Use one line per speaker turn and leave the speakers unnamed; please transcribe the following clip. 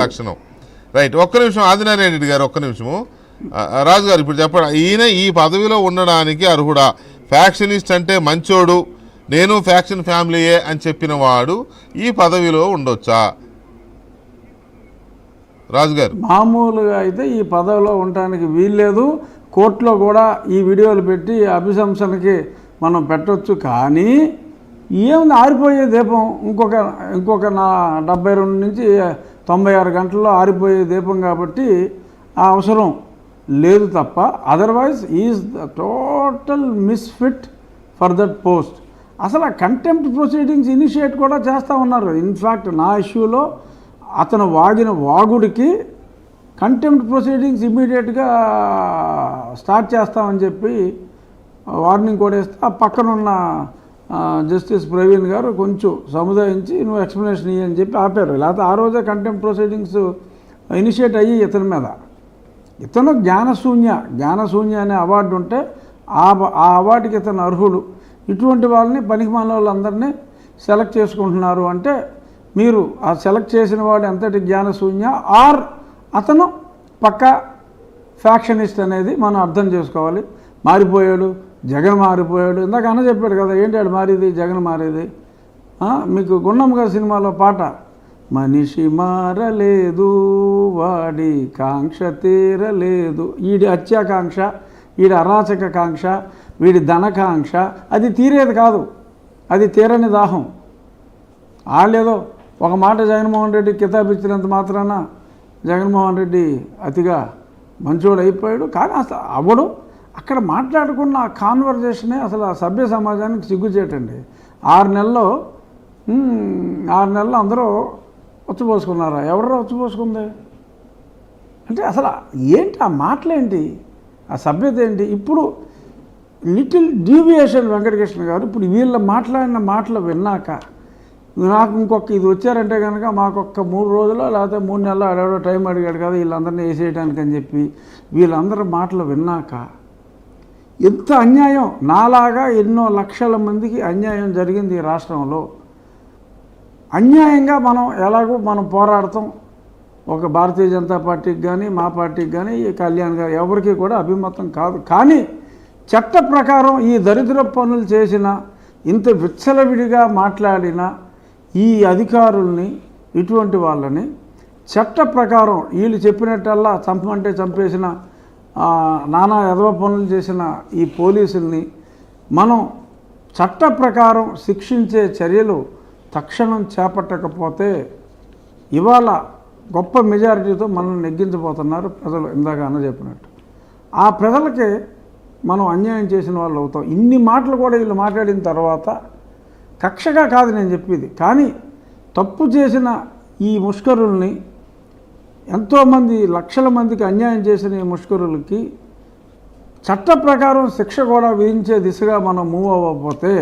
లక్షణం. రైట్, ఒక్క నిమిషం ఆదినారాయణ రెడ్డి గారు, ఒక్క నిమిషము. రాజు గారు ఇప్పుడు చెప్పండి, ఈయన ఈ పదవిలో ఉండడానికి అర్హుడా? ఫ్యాక్షనిస్ట్ అంటే మంచోడు, నేను ఫ్యాక్షన్ ఫ్యామిలీయే అని చెప్పిన వాడు ఈ పదవిలో ఉండొచ్చా? రాజుగారు.
మామూలుగా అయితే ఈ పదవిలో ఉండటానికి వీల్లేదు. కోర్టులో కూడా ఈ వీడియోలు పెట్టి అభిశంసనకి మనం పెట్టవచ్చు. కానీ ఏముంది, ఆరిపోయే దీపం ఇంకొక 72 నుంచి 96 గంటల్లో ఆరిపోయే దీపం కాబట్టి ఆ అవసరం లేదు తప్ప, otherwise is the total misfit for that post. అసలు ఆ కంటెంప్ట్ ప్రొసీడింగ్స్ ఇనిషియేట్ కూడా చేస్తూ ఉన్నారు. ఇన్ఫ్యాక్ట్ నా ఇష్యూలో అతను వాగిన వాగుడికి కంటెంప్ట్ ప్రొసీడింగ్స్ ఇమ్మీడియట్గా స్టార్ట్ చేస్తామని చెప్పి వార్నింగ్ కూడా ఇస్తే ఆ పక్కనున్న జస్టిస్ ప్రవీణ్ గారు కొంచెం సముదాయించి నువ్వు ఎక్స్ప్లెనేషన్ ఇయ్యని చెప్పి ఆపారు. లేకపోతే ఆ రోజే కంటెంప్ట్ ప్రొసీడింగ్స్ ఇనిషియేట్ అయ్యి ఇతని మీద. ఇతను జ్ఞానశూన్య అనే అవార్డు ఉంటే ఆ అవార్డుకి ఇతను అర్హుడు. ఇటువంటి వాళ్ళని పనికిమాలిన వాళ్ళందరినీ సెలెక్ట్ చేసుకుంటున్నారు అంటే మీరు ఆ సెలెక్ట్ చేసిన వాడు ఎంతటి జ్ఞానశూన్య ఆర్ అతను పక్కా ఫ్యాక్షనిస్ట్ అనేది మనం అర్థం చేసుకోవాలి. మారిపోయాడు, జగన్ మారిపోయాడు. ఇందాక అన్న చెప్పాడు కదా, ఏంటి వాడు మారేది, జగన్ మారేది. మీకు గుండమ్మ గారి సినిమాలో పాట, మనిషి మారలేదు వాడి కాంక్ష తీరలేదు. వీడి హత్యాకాంక్ష, వీడి అరాచక కాంక్ష, వీడి ధనకాంక్ష అది తీరేది కాదు, అది తీరని దాహం. వాళ్ళేదో ఒక మాట జగన్మోహన్ రెడ్డి కితాబ్ ఇచ్చినంత మాత్రాన జగన్మోహన్ రెడ్డి అతిగా మంచోడు అయిపోయాడు. కానీ అసలు అవడు అక్కడ మాట్లాడుకున్న ఆ కాన్వర్జేషనే అసలు ఆ సభ్య సమాజానికి సిగ్గుచేటండి. 6 నెలల్లో అందరూ వచ్చుపోసుకున్నారా? ఎవడరా వచ్చుపోసుకుంది అంటే అసలు ఏంటి ఆ మాటలేంటి, ఆ సభ్యత ఏంటి? ఇప్పుడు లిటిల్ డీవియేషన్ వెంకటకృష్ణ గారు ఇప్పుడు వీళ్ళ మాట్లాడిన మాటలు విన్నాక నాకు ఇంకొక ఇది వచ్చారంటే కనుక మాకొక్క 3 రోజులు లేకపోతే 3 నెలలు అడవడో టైం అడిగాడు కదా వీళ్ళందరినీ వేసేయడానికి అని చెప్పి వీళ్ళందరి మాటలు విన్నాక ఎంత అన్యాయం, నాలాగా ఎన్నో లక్షల మందికి అన్యాయం జరిగింది ఈ రాష్ట్రంలో. అన్యాయంగా మనం పోరాడతాం. ఒక భారతీయ జనతా పార్టీకి కానీ మా పార్టీకి కానీ ఈ కళ్యాణ్ గారు ఎవరికి కూడా అభిమతం కాదు. కానీ చట్ట ప్రకారం ఈ దరిద్ర పనులు చేసిన, ఇంత విచ్చలవిడిగా మాట్లాడిన ఈ అధికారుల్ని, ఇటువంటి వాళ్ళని చట్ట ప్రకారం వీళ్ళు చెప్పినట్టల్లా చంపమంటే చంపేసిన, నానా ఎదవ పనులు చేసిన ఈ పోలీసుల్ని మనం చట్ట ప్రకారం శిక్షించే చర్యలు తక్షణం చేపట్టకపోతే ఇవాళ గొప్ప మెజారిటీతో మనల్ని నెగ్గించబోతున్నారు ప్రజలు. ఇందాక అన్న చెప్పినట్టు ఆ ప్రజలకే మనం అన్యాయం చేసిన వాళ్ళు అవుతాం. ఇన్ని మాటలు కూడా వీళ్ళు మాట్లాడిన తర్వాత కక్షగా కాదు నేను చెప్పేది, కానీ తప్పు చేసిన ఈ ముష్కరుల్ని, ఎంతోమంది లక్షల మందికి అన్యాయం చేసిన ఈ ముష్కరులకి చట్ట ప్రకారం శిక్ష కూడా విధించే దిశగా మనం మూవ్ అవ్వకపోతే